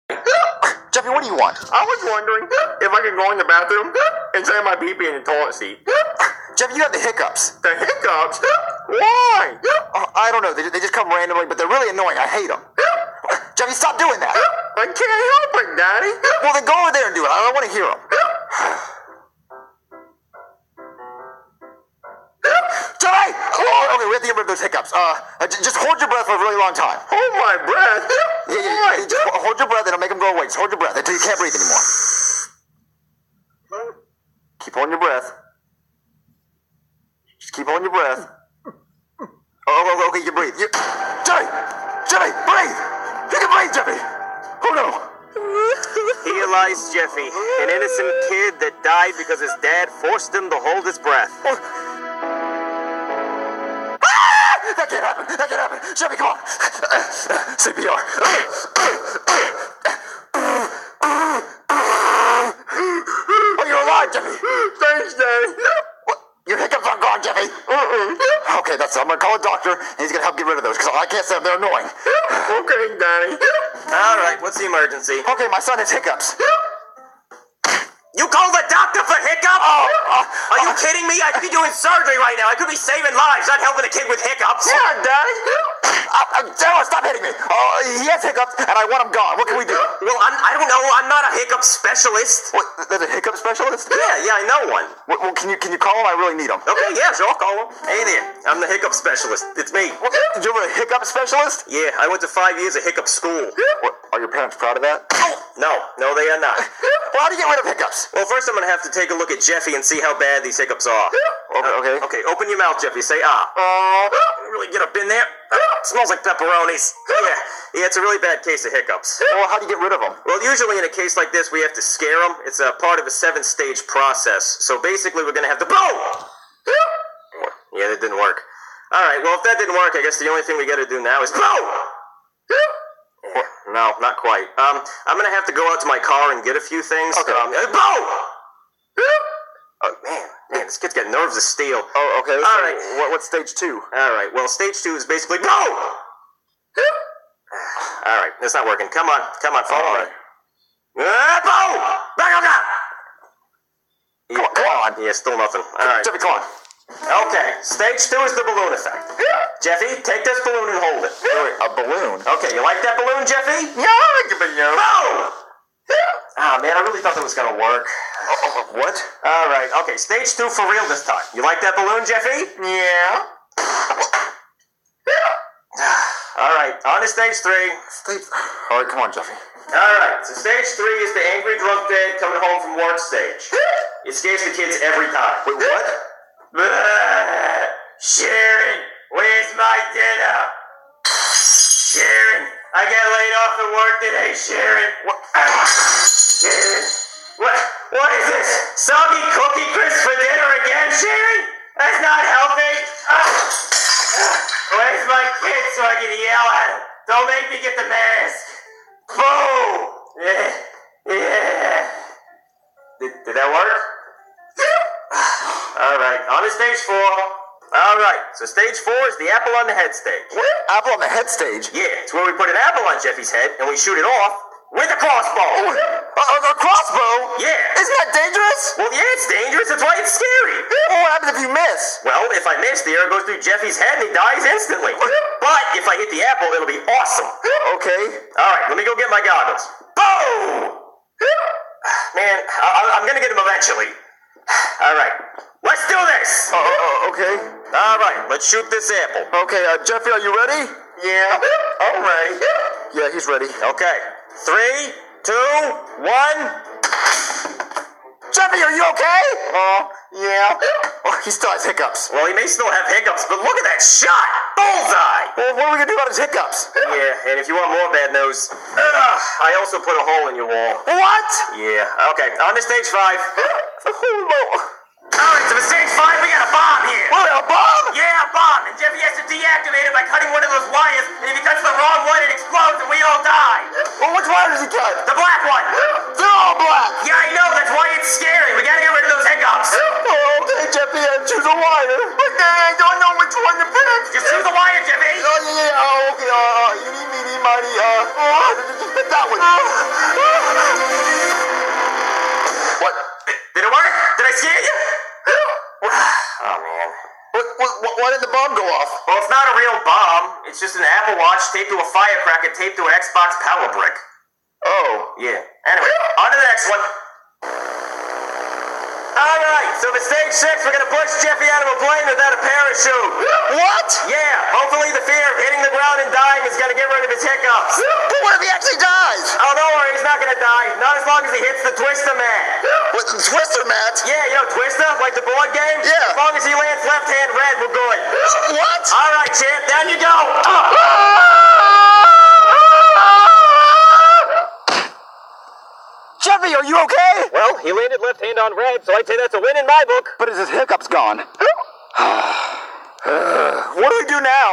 Jeffy, what do you want? I was wondering if I could go in the bathroom and save my pee-pee in the toilet seat. Jeffy, you have the hiccups. The hiccups? Why? I don't know. They just come randomly, but they're really annoying. I hate them. Jeffy, stop doing that. I can't help it, Daddy. Well, then go over there and do it. I don't want to hear them. Jeffy! Oh, okay, we have to get rid of those hiccups. Just hold your breath for a really long time. Hold my breath? Yeah. Just hold your breath. It'll make them go away. Just hold your breath until you can't breathe anymore. Keep holding your breath. Just keep holding your breath. Oh, okay, you can breathe. Jeffy, breathe! You can breathe, Jeffy! Oh, no. Here lies Jeffy, an innocent kid that died because his dad forced him to hold his breath. That can't happen. Jeffy, come on. CPR. Oh, you're alive, Jeffy. Thanks, Daddy. What? Your hiccups aren't gone, Jeffy. Okay, that's it. I'm going to call a doctor, and he's going to help get rid of those, because I can't say them. They're annoying. Okay, Daddy. All right, what's the emergency? Okay, my son has hiccups. You call the doctor for hiccups? Are you kidding me? I could be doing surgery right now. I could be saving lives, not helping a kid with hiccups. Yeah, Daddy. Sarah, stop hitting me. He has hiccups, and I want him gone. What can we do? Well, I don't know. I'm not a hiccup specialist. What, there's a hiccup specialist? Yeah, I know one. Well, can you call him? I really need him. Okay, yeah, sure, I'll call him. Hey there, I'm the hiccup specialist. It's me. What, did you ever a hiccup specialist? Yeah, I went to 5 years of hiccup school. What, are your parents proud of that? No, they are not. Well, how do you get rid of hiccups? Well, first I'm gonna have to take a look at Jeffy and see how bad these hiccups are. Okay. Okay, open your mouth, Jeffy. Say really get up in there. Smells like pepperonis. Yeah, it's a really bad case of hiccups. Well, how do you get rid of them? Well, usually in a case like this, we have to scare them. It's a part of a 7-stage process. So basically, we're gonna have to boom. Yeah, that didn't work. All right. Well, if that didn't work, I guess the only thing we got to do now is boom. No, not quite. I'm gonna have to go out to my car and get a few things. Okay. Boom! Oh, man, this kid's got nerves of steel. Oh, okay. All right. What's stage 2? All right. Well, stage 2 is basically boom. All right, that's not working. Come on, follow me. Boom! Back up! Come on. Yeah, still nothing. All right. Jeffy, come on. Okay, stage 2 is the balloon effect. Jeffy, take this balloon and hold it. Wait, a balloon? Okay, you like that balloon, Jeffy? Yeah, I like a balloon. Boom! Ah, man, I really thought that was gonna work. What? All right, okay, stage 2 for real this time. You like that balloon, Jeffy? Yeah. All right, on to stage 3. All right, come on, Jeffy. All right, so stage 3 is the angry drunk dad coming home from work stage. It scares the kids every time. Wait, what? Sharon, where's my dinner? Sharon, I got laid off at work today, Sharon. Sharon, what is this? Soggy cookie crisp for dinner again, Sharon? That's not healthy. Where's my kid so I can yell at him? Don't make me get the mask. Boom! Yeah. Did that work? All right, on to stage 4. All right, so stage 4 is the apple on the head stage. What? Apple on the head stage? Yeah, it's where we put an apple on Jeffy's head and we shoot it off with a crossbow. A crossbow? Yeah. Isn't that dangerous? Well, yeah, it's dangerous. That's why it's scary. Well, what happens if you miss? Well, if I miss, the arrow goes through Jeffy's head and he dies instantly. But if I hit the apple, it'll be awesome. Okay. All right, let me go get my goggles. Boom! Man, I'm gonna get him eventually. All right, let's do this. Okay. All right, let's shoot this apple. Okay, Jeffy, are you ready? Yeah. All right. Yeah, he's ready. Okay. 3, 2, 1. Jeffy, are you okay? Yeah. Oh, he still has hiccups. Well, he may still have hiccups, but look at that shot! Bullseye! Well, what are we gonna do about his hiccups? Yeah, and if you want more bad news, I also put a hole in your wall. What? Yeah. Okay, on to stage 5. Oh, Alright, so for stage 5, we got a bomb here. what, a bomb? Yeah, a bomb. And Jeffy has to deactivate it by cutting one of those wires, and if he cuts the wrong one, it explodes and we all die. Well, which wire does he cut? The black one. They're all black. Yeah, I know, that's why it's scary. We gotta get rid of those hiccups. Oh, okay, Jeffy, choose a wire. Okay, I don't know which one to pick. Just choose the wire, Jeffy. Okay, eeny, meeny, miny, just pick that one. go off. Well, it's not a real bomb. It's just an Apple Watch taped to a firecracker taped to an Xbox power brick. Oh. Yeah. Anyway, on to the next one. Alright, so for stage 6, we're gonna push Jeffy out of a plane without a parachute. What? Yeah, hopefully the fear of hitting the ground and dying is gonna get rid of his hiccups. But what if he actually dies? Oh, don't worry, he's not gonna die. Not as long as he hits the Twister mat. What, the Twister mat? Yeah, you know Twister, like the board game? Yeah. As long as he lands left hand red, we're good. What? Alright, champ, down you go. Jeffy, are you okay? Well, he landed left hand on red, so I'd say that's a win in my book. But is his hiccups gone? What do we do now?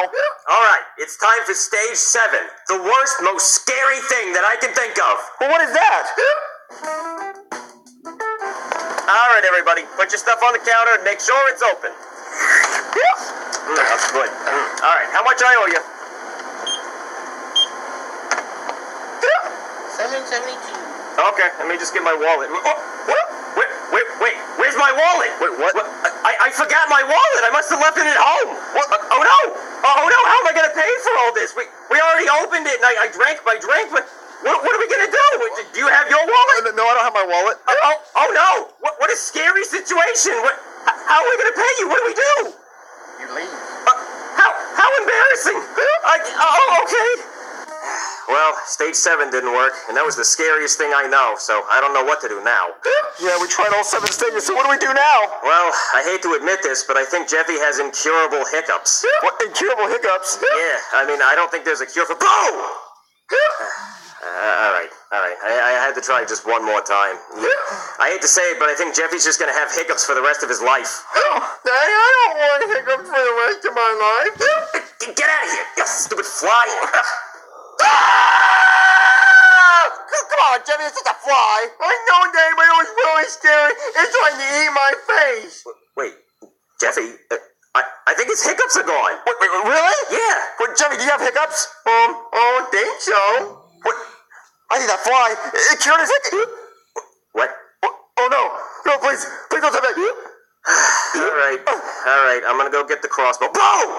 Alright, it's time for stage 7. The worst, most scary thing that I can think of. Well, what is that? Alright, everybody, put your stuff on the counter and make sure it's open. That's good. Alright, how much I owe you? $7.72. Okay, let me just get my wallet. Oh, wait, where's my wallet? Wait, what? I forgot my wallet. I must have left it at home. What? Oh no, how am I gonna pay for all this? We already opened it and I drank my drink, but what are we gonna do? Do you have your wallet? No, I don't have my wallet. Oh no, what a scary situation. How are we gonna pay you? What do we do? You leave. How embarrassing. Okay. Well, stage 7 didn't work, and that was the scariest thing I know, so I don't know what to do now. Yeah, we tried all 7 stages, so what do we do now? Well, I hate to admit this, but I think Jeffy has incurable hiccups. What, incurable hiccups? Yeah, I mean, I don't think there's a cure for... Boom! Alright. I had to try just one more time. I hate to say it, but I think Jeffy's just gonna have hiccups for the rest of his life. Daddy, I don't want hiccups for the rest of my life. Get out of here, you stupid fly! Come on, Jeffy, it's just a fly. I know, Daddy, but it was really scary. It's trying to eat my face. Wait, Jeffy, I think his hiccups are gone. Wait, really? Yeah. Wait, Jeffy, do you have hiccups? I don't think so. What? I think that fly, it cured his hiccups. What? Oh, no. No, please don't tell me. All right, I'm gonna go get the crossbow. Boom!